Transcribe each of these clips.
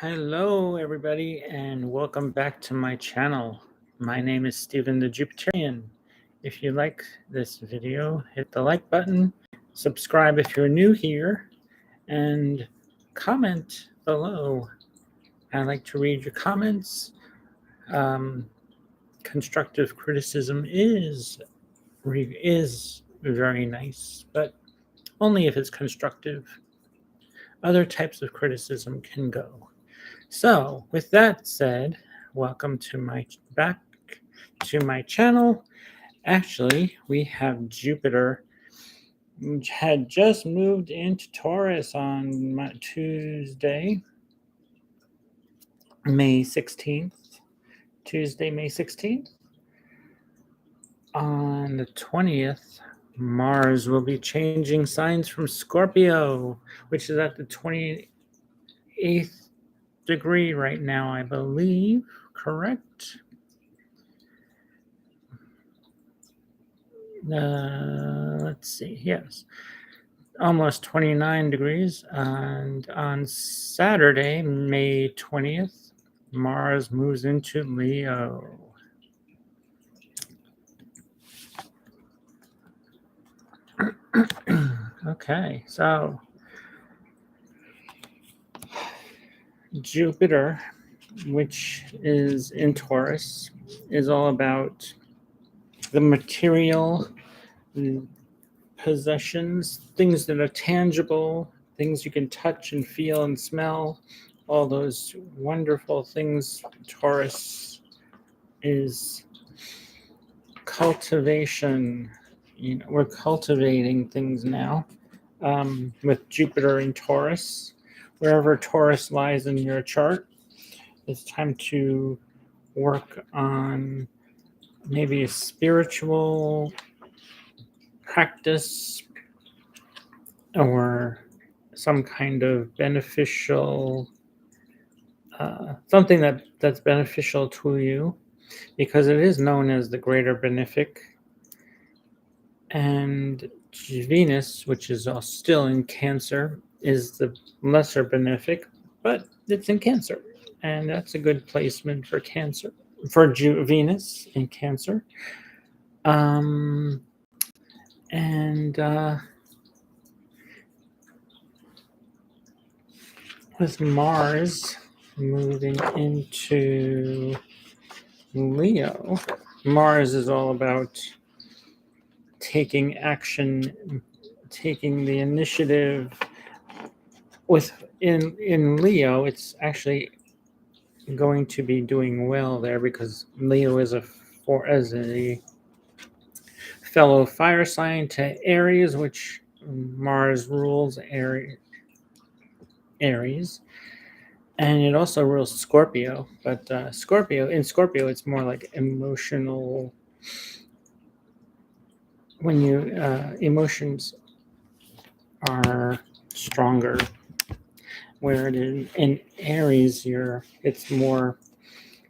Hello, everybody, and welcome back to my channel. My name is Stephen the Jupiterian. If you like this video, hit the like button, subscribe if you're new here, and comment below. I like to read your comments. Constructive criticism is very nice, but only if it's constructive. Other types of criticism can go. So, with that said, welcome to back to my channel. Actually, we have Jupiter, which had just moved into Taurus on Tuesday, May 16th. Tuesday, May 16th. On the 20th, Mars will be changing signs from Scorpio, which is at the 28th degree right now, I believe. Correct? Let's see. Yes. Almost 29 degrees. And on Saturday, May 20th, Mars moves into Leo. Okay, so Jupiter, which is in Taurus, is all about the material possessions, things that are tangible, things you can touch and feel and smell, all those wonderful things. Taurus is cultivation. We're cultivating things now with Jupiter in Taurus. Wherever Taurus lies in your chart, it's time to work on maybe a spiritual practice or some kind of beneficial something that's beneficial to you, because it is known as the greater benefic. And Venus, which is still in Cancer, is the lesser benefic, but it's in Cancer, and that's a good placement for Cancer, for Venus in Cancer. With Mars moving into Leo, Mars is all about taking action, taking the initiative. In Leo, it's actually going to be doing well there, because Leo is as a fellow fire sign to Aries, which Mars rules Aries, and it also rules Scorpio. But in Scorpio, it's more like emotional. When emotions are stronger, where in Aries, it's more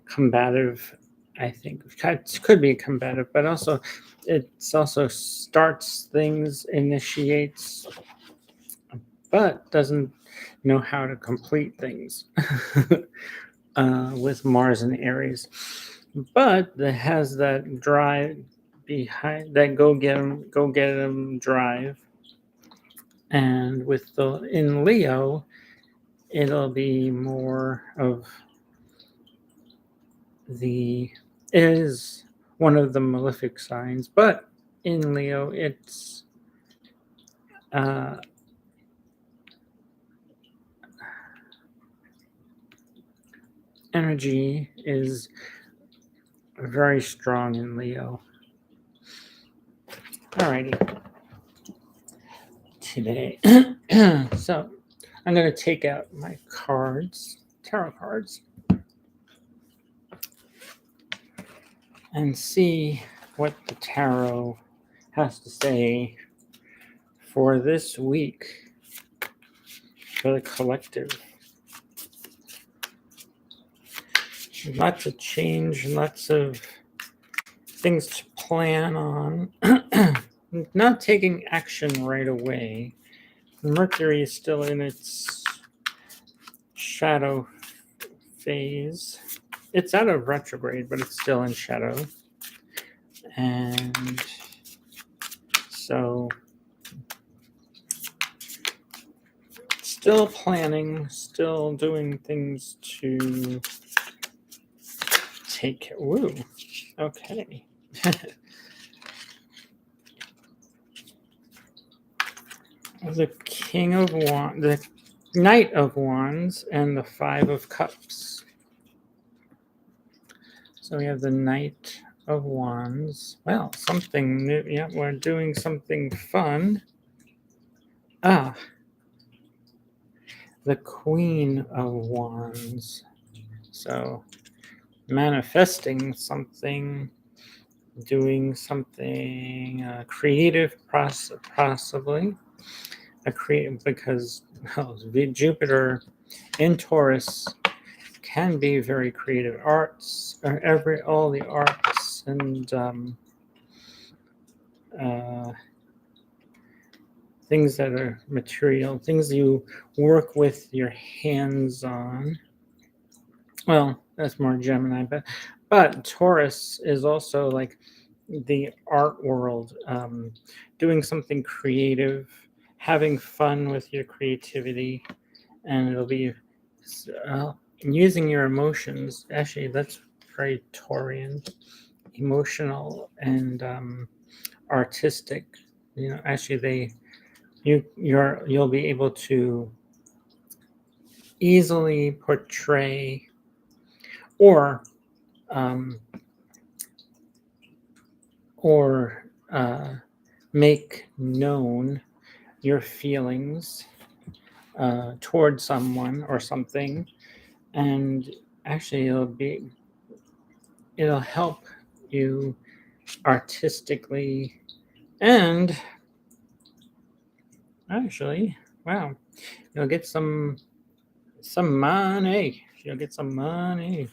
combative. I think it could be combative, but also it's also starts things, initiates, but doesn't know how to complete things. With Mars and Aries, but it has that drive behind, that go get 'em drive. And in Leo, it'll be more of it is one of the malefic signs, but in Leo, it's energy is very strong in Leo. Alrighty. Today, so I'm going to take out my tarot cards, and see what the tarot has to say for this week for the collective. Lots of change, lots of things to plan on. Not taking action right away. Mercury is still in its shadow phase. It's out of retrograde, but it's still in shadow. And so still planning, still doing things to take. Woo. Okay. The King of Wands, the Knight of Wands, and the Five of Cups. So we have the Knight of Wands. Well, something new. Yeah, we're doing something fun. Ah, the Queen of Wands. So manifesting something, doing something creative, possibly. Because Jupiter in Taurus can be very creative. Arts, all the arts and things that are material, things you work with your hands on. Well, that's more Gemini, but Taurus is also like the art world, doing something creative, having fun with your creativity, and it'll be using your emotions. Actually, that's very Taurian, emotional and artistic. Actually, you'll be able to easily portray or um, make known your feelings toward someone or something, and actually it'll help you artistically, and actually, wow, you'll get some money. You'll get some money.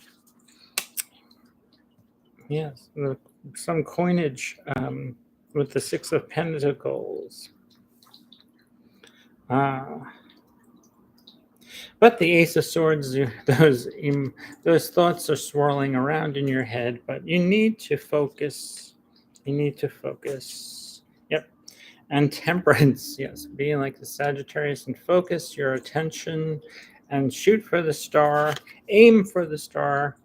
Yes, some coinage with the Six of Pentacles. But the Ace of Swords, those thoughts are swirling around in your head, but you need to focus. You need to focus. Yep. And Temperance, yes, being like the Sagittarius, and focus your attention and shoot for the star, aim for the star,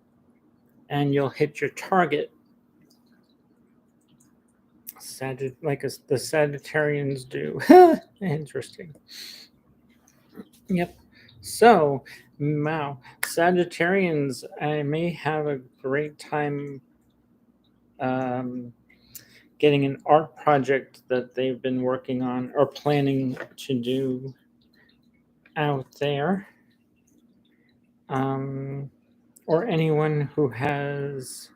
and you'll hit your target. Like the Sagittarians do. Interesting. Yep. So, wow, Sagittarians, I may have a great time getting an art project that they've been working on or planning to do out there. Or anyone who has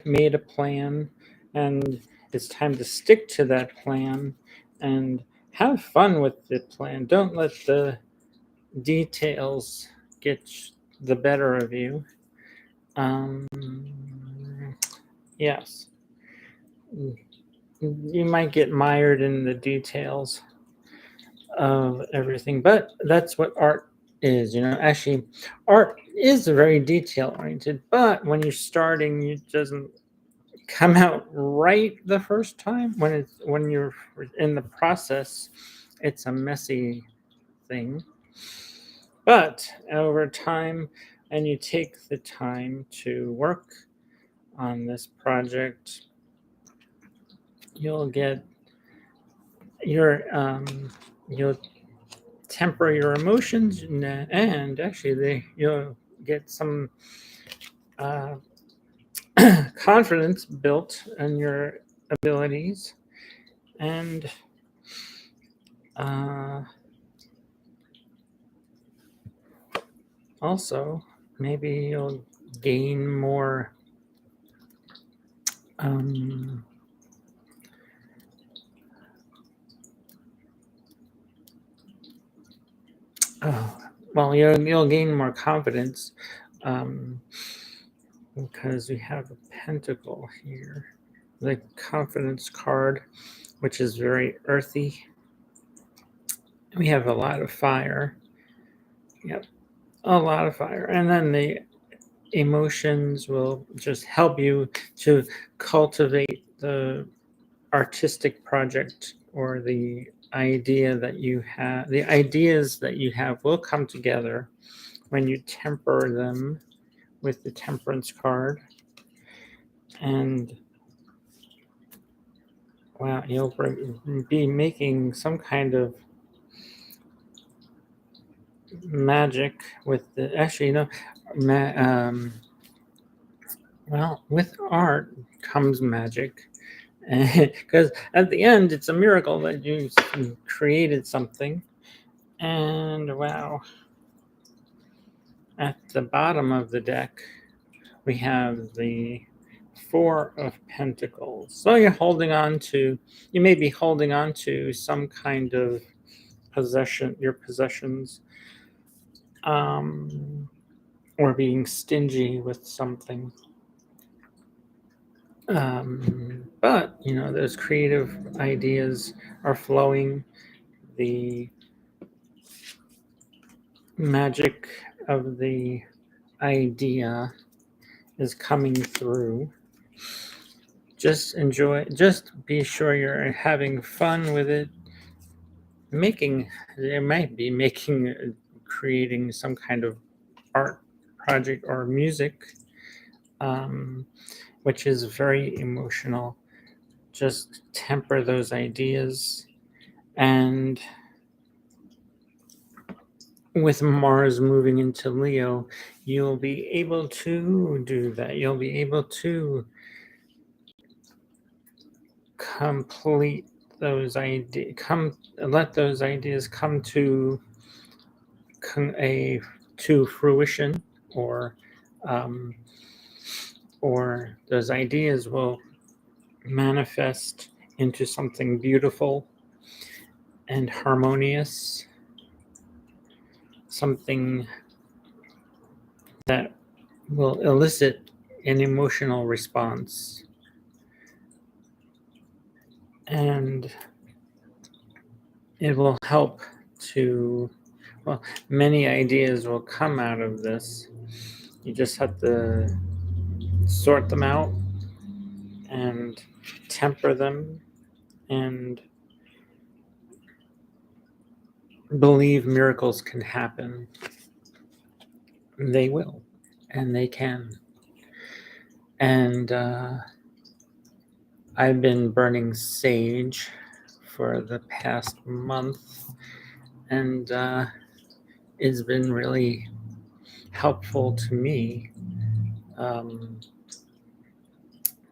made a plan, and it's time to stick to that plan and have fun with the plan. Don't let the details get the better of you. Yes, you might get mired in the details of everything, but that's what art is. Actually, art is very detail oriented, but when you're starting, it doesn't come out right the first time. When you're in the process, it's a messy thing, but over time, and you take the time to work on this project, you'll temper your emotions, and actually you'll get some confidence built in your abilities, and also maybe you'll gain more you'll gain more confidence because we have a pentacle here, the confidence card, which is very earthy, We have a lot of fire. Yep, a lot of fire. And then the emotions will just help you to cultivate the artistic project or the idea that you have. The ideas that you have will come together when you temper them with the temperance card. And wow, you'll be making some kind of magic with the, actually, well, with art comes magic. Because at the end, it's a miracle that you created something. And wow, at the bottom of the deck, we have the Four of Pentacles. So you may be holding on to some kind of possession, your possessions, or being stingy with something. But, those creative ideas are flowing. The magic of the idea is coming through. Just enjoy, just be sure you're having fun with it. There might be creating some kind of art project or music, which is very emotional. Just temper those ideas. And with Mars moving into Leo, you'll be able to do that. You'll be able to complete those ideas, let those ideas come to fruition, or those ideas will manifest into something beautiful and harmonious, something that will elicit an emotional response. And it will help to, many ideas will come out of this. You just have to sort them out and temper them and believe miracles can happen. They will, and they can. And I've been burning sage for the past month, and it's been really helpful to me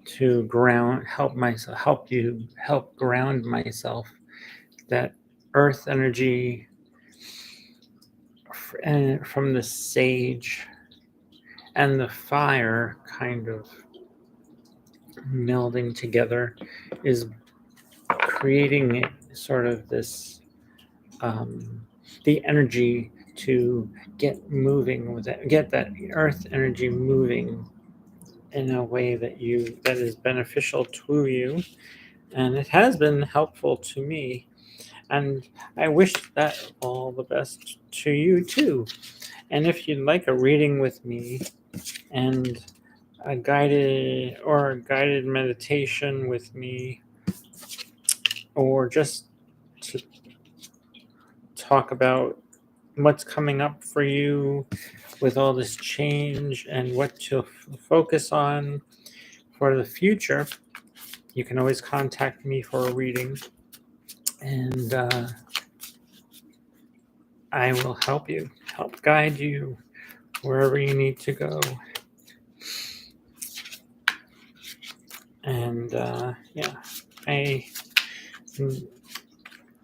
to help ground myself. That earth energy from the sage and the fire kind of melding together is creating sort of this the energy to get moving with it, get that earth energy moving in a way that is beneficial to you. And it has been helpful to me, and I wish that all the best to you too. And if you'd like a reading with me and a guided meditation with me, or just to talk about what's coming up for you with all this change and what to focus on for the future, you can always contact me for a reading, and I will help guide you wherever you need to go. And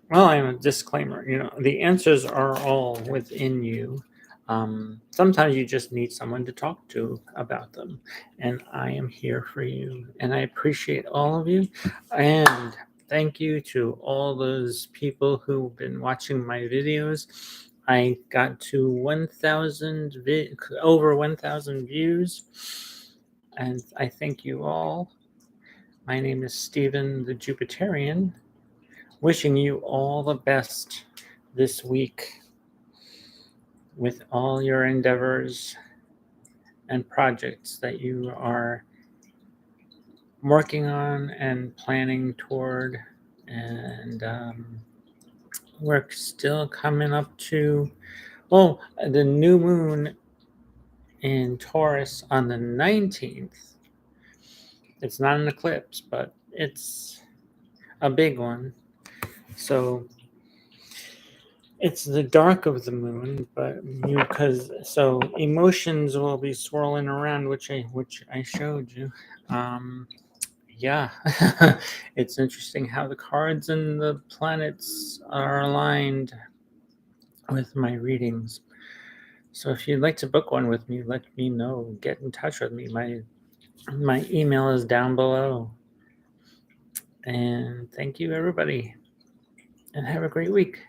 I'm a disclaimer. The answers are all within you. Sometimes you just need someone to talk to about them, and I am here for you. And I appreciate all of you. And thank you to all those people who've been watching my videos. I got to over 1,000 views, and I thank you all. My name is Stephen the Jupiterian, wishing you all the best this week with all your endeavors and projects that you are working on and planning toward. And we're still coming up to, the new moon in Taurus on the 19th. It's not an eclipse, but it's a big one. So it's the dark of the moon, but so emotions will be swirling around, which I showed you. Yeah, it's interesting how the cards and the planets are aligned with my readings. So if you'd like to book one with me, let me know. Get in touch with me. My email is down below. And thank you, everybody, and have a great week.